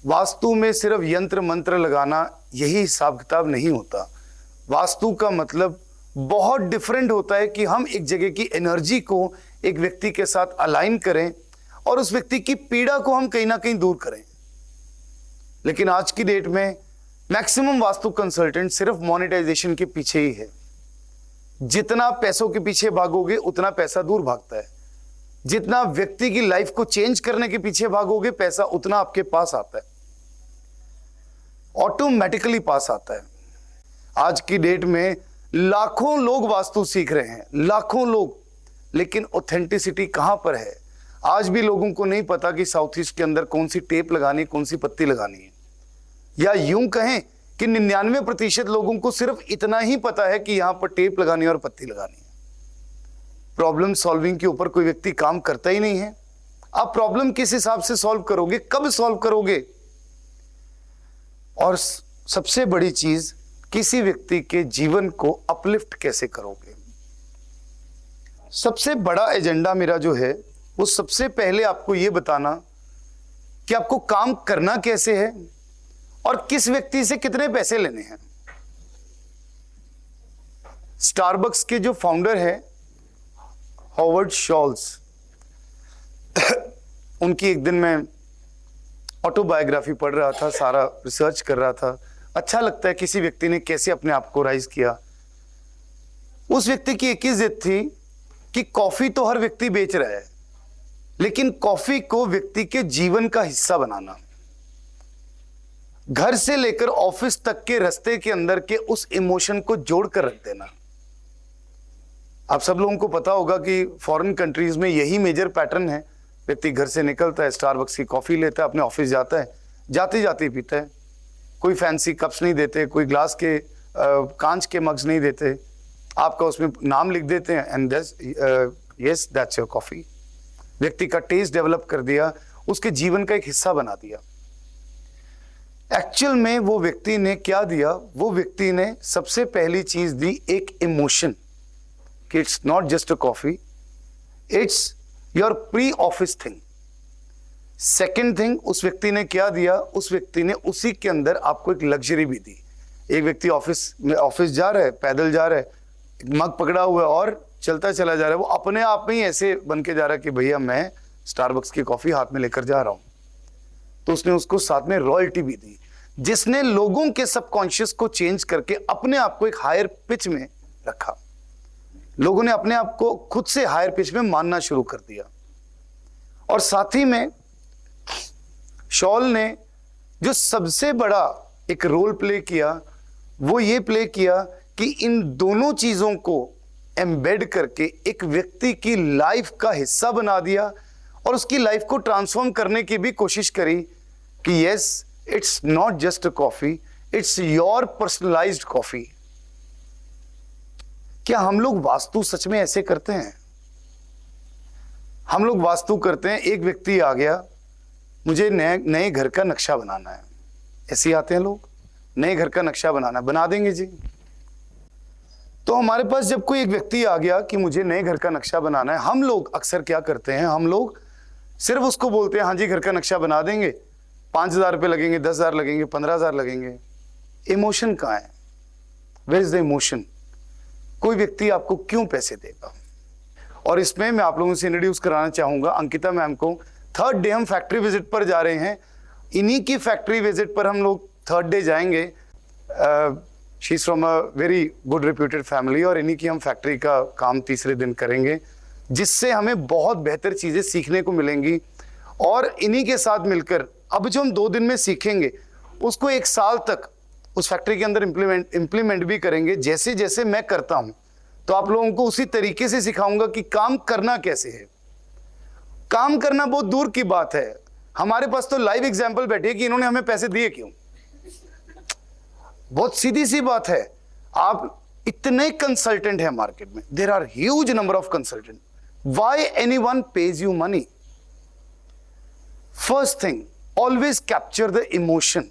वास्तु में सिर्फ यंत्र मंत्र लगाना यही हिसाब किताब नहीं होता। वास्तु का मतलब बहुत डिफरेंट होता है कि हम एक जगह की एनर्जी को एक व्यक्ति के साथ अलाइन करें और उस व्यक्ति की पीड़ा को हम कहीं ना कहीं दूर करें। लेकिन आज की डेट में मैक्सिमम वास्तु कंसल्टेंट सिर्फ मोनेटाइजेशन के पीछे ही है। जितना पैसों के पीछे भागोगे उतना पैसा दूर भागता है, जितना व्यक्ति की लाइफ को चेंज करने के पीछे भागोगे पैसा उतना आपके पास आता है, ऑटोमेटिकली पास आता है। आज की डेट में लाखों लोग वास्तु सीख रहे हैं, लाखों लोग, लेकिन ऑथेंटिसिटी कहां पर है? आज भी लोगों को नहीं पता कि साउथ ईस्ट के अंदर कौन सी टेप लगानी है, कौन सी पत्ती लगानी है। या यूं कहें कि 99% लोगों को सिर्फ इतना ही पता है कि यहां पर टेप लगानी है और पत्ती लगानी है। प्रॉब्लम सॉल्विंग के ऊपर कोई व्यक्ति काम करता ही नहीं है। आप प्रॉब्लम किस हिसाब से सॉल्व करोगे, कब सॉल्व करोगे? और सबसे बड़ी चीज, किसी व्यक्ति के जीवन को अपलिफ्ट कैसे करोगे? सबसे बड़ा एजेंडा मेरा जो है वो सबसे पहले आपको यह बताना कि आपको काम करना कैसे है और किस व्यक्ति से कितने पैसे लेने हैं। स्टारबक्स के जो फाउंडर है हॉवर्ड शॉल्स, उनकी एक दिन मैं ऑटोबायोग्राफी पढ़ रहा था, सारा रिसर्च कर रहा था। अच्छा लगता है किसी व्यक्ति ने कैसे अपने आप को राइज किया। उस व्यक्ति की एक ही जिद थी कि कॉफी तो हर व्यक्ति बेच रहा है, लेकिन कॉफी को व्यक्ति के जीवन का हिस्सा बनाना, घर से लेकर ऑफिस तक के रास्ते के अंदर के उस इमोशन को जोड़कर रख देना। आप सब लोगों को पता होगा कि फॉरेन कंट्रीज में यही मेजर पैटर्न है। व्यक्ति घर से निकलता है, स्टारबक्स की कॉफी लेता है, अपने ऑफिस जाता है, जाते जाते पीता है। कोई फैंसी कप्स नहीं देते, कोई ग्लास के कांच के मग्स नहीं देते, आपका उसमें नाम लिख देते हैं and yes that's your coffee. व्यक्ति का टेस्ट डेवलप कर दिया, उसके जीवन का एक हिस्सा बना दिया। एक्चुअल में वो व्यक्ति ने क्या दिया? वो व्यक्ति ने सबसे पहली चीज दी एक इमोशन कि it's not just a coffee, it's your pre office thing. Second thing उस व्यक्ति ने क्या दिया? उस व्यक्ति ने उसी के अंदर आपको एक लग्जरी भी दी। एक व्यक्ति ऑफिस जा रहा है, पैदल जा रहा है, मग पकड़ा हुआ है और चलता चला जा रहा है। वो अपने आप में ही ऐसे बन के जा रहा है कि भैया मैं स्टारबक्स की कॉफी हाथ में लेकर जा रहा हूं। तो उसने उसको साथ में रॉयल्टी भी दी, जिसने लोगों के सबकॉन्शियस को चेंज करके अपने आप को एक हायर पिच में रखा। लोगों ने अपने आप को खुद से हायर पिच में मानना शुरू कर दिया। और साथ ही में शॉल ने जो सबसे बड़ा एक रोल प्ले किया, वो ये प्ले किया कि इन दोनों चीजों को एम्बेड करके एक व्यक्ति की लाइफ का हिस्सा बना दिया और उसकी लाइफ को ट्रांसफॉर्म करने की भी कोशिश करी कि yes it's not just a coffee, it's your personalised coffee. क्या हम लोग वास्तु सच में ऐसे करते हैं? हम लोग वास्तु करते हैं, एक व्यक्ति आ गया, मुझे नए घर का नक्शा बनाना है। ऐसे आते हैं लोग, नए घर का नक्शा बनाना, बना देंगे जी। तो हमारे पास जब कोई एक व्यक्ति आ गया कि मुझे नए घर का नक्शा बनाना है, हम लोग अक्सर क्या करते हैं? हम लोग सिर्फ उसको बोलते हैं हाँ जी घर का नक्शा बना देंगे, 5,000 रुपये लगेंगे, 10,000 लगेंगे, 15,000 लगेंगे। इमोशन कहाँ है? Where is the emotion? कोई व्यक्ति आपको क्यों पैसे देगा? और इसमें मैं आप लोगों से इंट्रोड्यूस कराना चाहूंगा अंकिता मैम को। थर्ड डे हम फैक्ट्री विजिट पर जा रहे हैं। इन्हीं की फैक्ट्री विजिट पर हम लोग थर्ड डे जाएंगे। She is from a very good reputed family और इन्हीं की हम फैक्ट्री का काम तीसरे दिन करेंगे, जिससे हमें बहुत बेहतर चीजें सीखने को मिलेंगी। और इन्हीं के साथ मिलकर अब जो हम 2 दिन में सीखेंगे उसको 1 साल तक उस फैक्ट्री के अंदर इम्प्लीमेंट भी करेंगे। जैसे जैसे मैं करता हूं तो आप लोगों को उसी तरीके से सिखाऊंगा कि काम करना कैसे है। काम करना बहुत दूर की बात है, हमारे पास तो लाइव एग्जांपल बैठे कि इन्होंने हमें पैसे दिए क्यों। बहुत सीधी सी बात है। आप इतने कंसल्टेंट हैं मार्केट में, there are huge number of consultant, why anyone pays you money? First thing, always capture the emotion.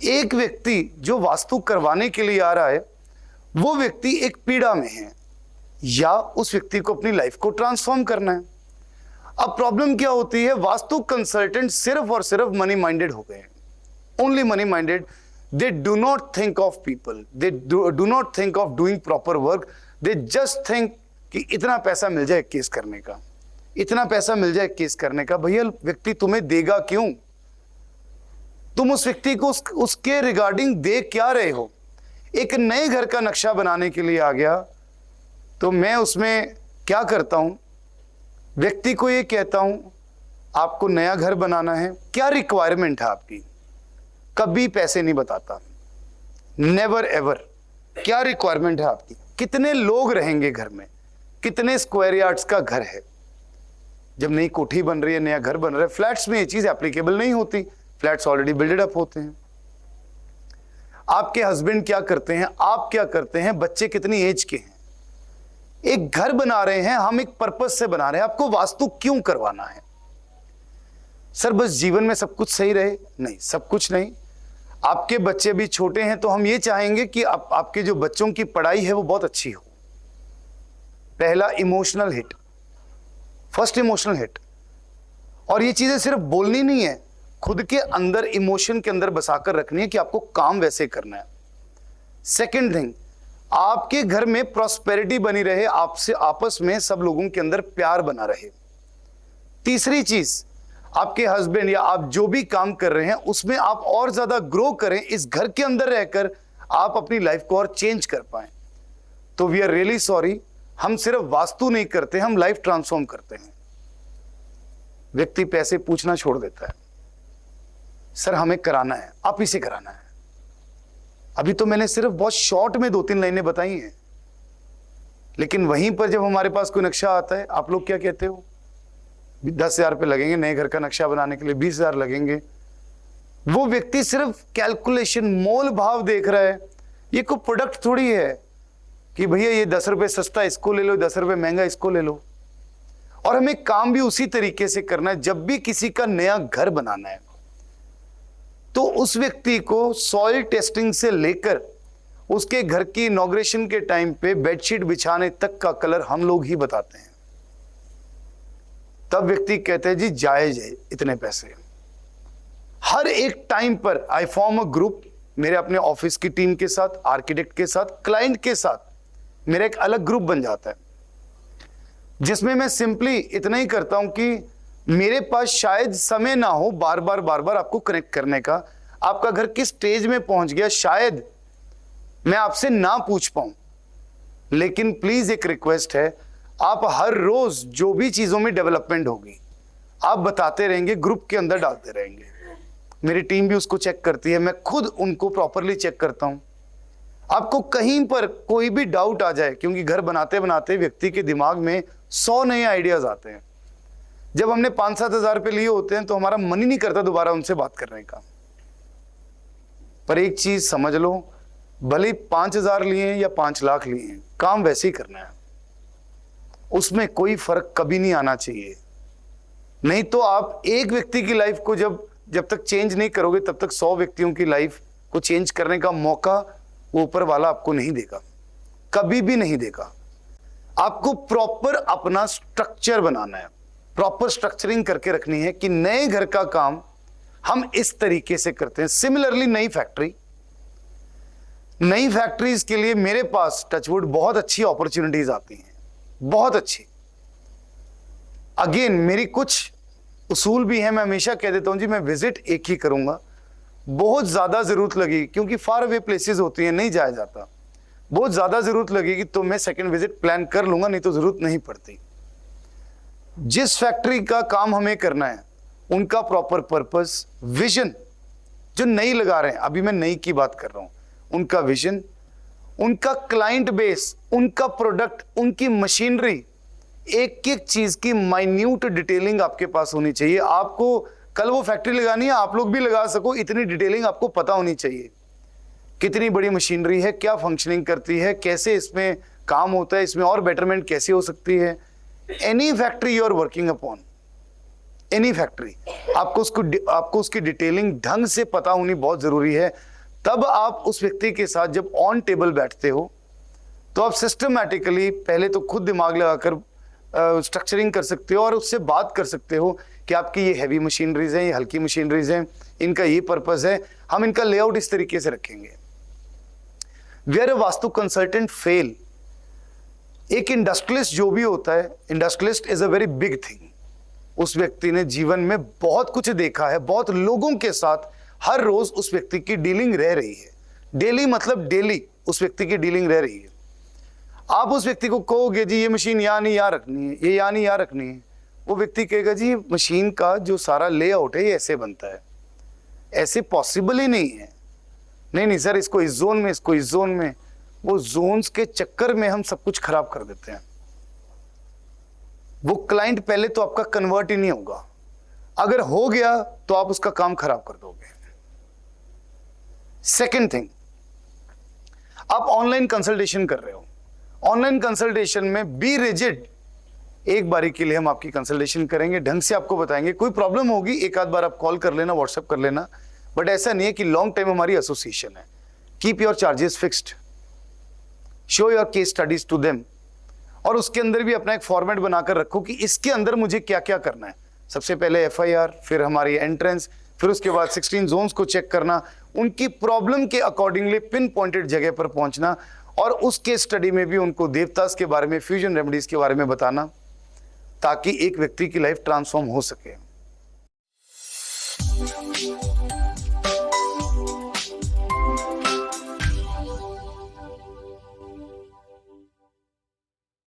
एक व्यक्ति जो वास्तु करवाने के लिए आ रहा है, वो व्यक्ति एक पीड़ा में है या उस व्यक्ति को अपनी लाइफ को ट्रांसफॉर्म करना है। अब प्रॉब्लम क्या होती है, वास्तु कंसल्टेंट सिर्फ और सिर्फ मनी माइंडेड हो गए हैं, only money minded. They do not think of people. They do not think of doing proper work. They just think कि इतना पैसा मिल जाए केस करने का, इतना पैसा मिल जाए केस करने का. भैया व्यक्ति तुम्हें देगा क्यों? तुम उस व्यक्ति को उसके रिगार्डिंग दे क्या रहे हो? एक नए घर का नक्शा बनाने के लिए आ गया तो मैं उसमें क्या करता हूं, व्यक्ति को ये कहता हूं आपको नया घर बनाना है, क्या रिक्वायरमेंट है आपकी, कभी पैसे नहीं बताता, नेवर एवर. क्या रिक्वायरमेंट है आपकी, कितने लोग रहेंगे घर में, कितने स्क्वायर यार्ड्स का घर है. जब नई कोठी बन रही है, नया घर बन रहा है, फ्लैट्स में ये चीज एप्लीकेबल नहीं होती, फ्लैट्स ऑलरेडी बिल्डेड अप होते हैं. आपके हस्बैंड क्या करते हैं, आप क्या करते हैं, बच्चे कितनी एज के हैं, एक घर बना रहे हैं, हम एक पर्पस से बना रहे हैं, आपको वास्तु क्यों करवाना है? सर बस जीवन में सब कुछ सही रहे, नहीं, सब कुछ नहीं. आपके बच्चे भी छोटे हैं तो हम ये चाहेंगे कि आपके जो बच्चों की पढ़ाई है वो बहुत अच्छी हो. पहला emotional hit, first emotional hit. और ये चीजें सिर्फ बोलनी नहीं है, खुद के अंदर इमोशन के अंदर बसाकर रखनी है कि आपको काम वैसे करना है. सेकंड थिंग, आपके घर में प्रॉस्पेरिटी बनी रहे, आपसे आपस में सब लोगों के अंदर प्यार बना रहे. तीसरी चीज, आपके हस्बैंड या आप जो भी काम कर रहे हैं उसमें आप और ज्यादा ग्रो करें, इस घर के अंदर रहकर आप अपनी लाइफ को और चेंज कर पाएं. तो वी आर रियली सॉरी, हम सिर्फ वास्तु नहीं करते, हम लाइफ ट्रांसफॉर्म करते हैं. व्यक्ति पैसे पूछना छोड़ देता है, सर हमें कराना है, आप इसे कराना है. अभी तो मैंने सिर्फ बहुत शॉर्ट में 2-3 लाइनें बताई हैं, लेकिन वहीं पर जब हमारे पास कोई नक्शा आता है, आप लोग क्या कहते हो, 10,000 रुपये लगेंगे नए घर का नक्शा बनाने के लिए, 20,000 लगेंगे. वो व्यक्ति सिर्फ कैलकुलेशन, मोल भाव देख रहा है. ये कोई प्रोडक्ट थोड़ी है कि भैया ये 10 रुपये सस्ता इसको ले लो, 10 रुपये महंगा इसको ले लो. और हमें काम भी उसी तरीके से करना है. जब भी किसी का नया घर बनाना है तो उस व्यक्ति को सॉइल टेस्टिंग से लेकर उसके घर की इनॉग्रेशन के टाइम पे बेडशीट बिछाने तक का कलर हम लोग ही बताते हैं. तब व्यक्ति कहते हैं जी जायज है इतने पैसे. हर एक टाइम पर आई फॉर्म अ ग्रुप, मेरे अपने ऑफिस की टीम के साथ, आर्किटेक्ट के साथ, क्लाइंट के साथ मेरा एक अलग ग्रुप बन जाता है, जिसमें मैं सिंपली इतना ही करता हूं कि मेरे पास शायद समय ना हो बार बार आपको कनेक्ट करने का. आपका घर किस स्टेज में पहुंच गया शायद मैं आपसे ना पूछ पाऊं, लेकिन प्लीज एक रिक्वेस्ट है, आप हर रोज जो भी चीजों में डेवलपमेंट होगी आप बताते रहेंगे, ग्रुप के अंदर डालते रहेंगे. मेरी टीम भी उसको चेक करती है, मैं खुद उनको प्रॉपरली चेक करता हूं. आपको कहीं पर कोई भी डाउट आ जाए, क्योंकि घर बनाते बनाते व्यक्ति के दिमाग में 100 नए आइडियाज आते हैं. जब हमने 5-7 हज़ार रुपये लिए होते हैं तो हमारा मन ही नहीं करता दोबारा उनसे बात करने का. पर एक चीज समझ लो, भले 5,000 लिए हैं या 5 लाख लिए हैं, काम वैसे ही करना है, उसमें कोई फर्क कभी नहीं आना चाहिए. नहीं तो आप एक व्यक्ति की लाइफ को जब तक चेंज नहीं करोगे तब तक 100 व्यक्तियों की लाइफ को चेंज करने का मौका वो ऊपर वाला आपको नहीं देगा, कभी भी नहीं देगा. आपको प्रॉपर अपना स्ट्रक्चर बनाना है, प्रॉपर स्ट्रक्चरिंग करके रखनी है कि नए घर का काम हम इस तरीके से करते हैं. सिमिलरली नई फैक्ट्रीज के लिए मेरे पास टचवुड बहुत अच्छी अपॉर्चुनिटीज आती हैं, बहुत अच्छी. अगेन मेरी कुछ उसूल भी हैं, मैं हमेशा कह देता हूं जी मैं विजिट एक ही करूंगा. बहुत ज्यादा जरूरत लगी, क्योंकि फार अवे प्लेसेस होती हैं, नहीं जाया जाता, बहुत ज्यादा जरूरत लगेगी तो मैं सेकंड विजिट प्लान कर लूंगा, नहीं तो जरूरत नहीं पड़ती. जिस फैक्ट्री का काम हमें करना है उनका प्रॉपर पर्पस, विजन, जो नई लगा रहे हैं, अभी मैं नई की बात कर रहा हूं, उनका विजन, उनका क्लाइंट बेस, उनका प्रोडक्ट, उनकी मशीनरी, एक एक चीज की माइन्यूट डिटेलिंग आपके पास होनी चाहिए. आपको कल वो फैक्ट्री लगानी है, आप लोग भी लगा सको, इतनी डिटेलिंग आपको पता होनी चाहिए. कितनी बड़ी मशीनरी है, क्या फंक्शनिंग करती है, कैसे इसमें काम होता है, इसमें और बेटरमेंट कैसे हो सकती है. Any factory you are working upon, any factory, आपको उसकी डिटेलिंग ढंग से पता होनी बहुत जरूरी है. तब आप उस व्यक्ति के साथ जब ऑन टेबल बैठते हो तो आप सिस्टमैटिकली पहले तो खुद दिमाग लगाकर स्ट्रक्चरिंग कर सकते हो और उससे बात कर सकते हो कि आपकी ये हैवी मशीनरीज हैं, ये हल्की मशीनरीज हैं, इनका ये पर्पस है, हम इनका लेआउट इस तरीके से रखेंगे। Where a Vastu consultant fail, एक इंडस्ट्रियलिस्ट जो भी होता है, industrialist is a very big thing. उस व्यक्ति ने जीवन में बहुत कुछ देखा है, बहुत लोगों के साथ हर रोज उस व्यक्ति की डीलिंग रह रही है। डेली मतलब डेली उस व्यक्ति की डीलिंग रह रही है। आप उस व्यक्ति को कहोगे जी ये मशीन यहाँ नहीं यहाँ रखनी है, ये यहाँ नहीं यहाँ रखनी है, वो व्यक्ति कहेगा जी मशीन का जो सारा लेआउट है ये ऐसे बनता है, ऐसे पॉसिबल ही नहीं है। नहीं नहीं सर, इसको इस जोन में, इसको इस जोन में। वो जोन्स के चक्कर में हम सब कुछ खराब कर देते हैं। वो क्लाइंट पहले तो आपका कन्वर्ट ही नहीं होगा, अगर हो गया तो आप उसका काम खराब कर दोगे। सेकंड थिंग, आप ऑनलाइन कंसल्टेशन कर रहे हो, ऑनलाइन कंसल्टेशन में बी रिजिड। एक बारी के लिए हम आपकी कंसल्टेशन करेंगे, ढंग से आपको बताएंगे। कोई प्रॉब्लम होगी एक आध बार आप कॉल कर लेना, व्हाट्सएप कर लेना, बट ऐसा नहीं है कि लॉन्ग टाइम हमारी एसोसिएशन है। Keep your charges fixed, show your case studies to them, और उसके अंदर भी अपना एक फॉर्मेट बनाकर रखो कि इसके अंदर मुझे क्या क्या करना है। सबसे पहले FIR, फिर हमारी एंट्रेंस, फिर उसके बाद 16 जोन्स को चेक करना, उनकी प्रॉब्लम के अकॉर्डिंगली पिन पॉइंटेड जगह पर पहुंचना, और उस केस स्टडी में भी उनको देवतास के बारे में, फ्यूजन रेमेडीज के बारे में बताना, ताकि एक व्यक्ति की लाइफ ट्रांसफॉर्म हो सके।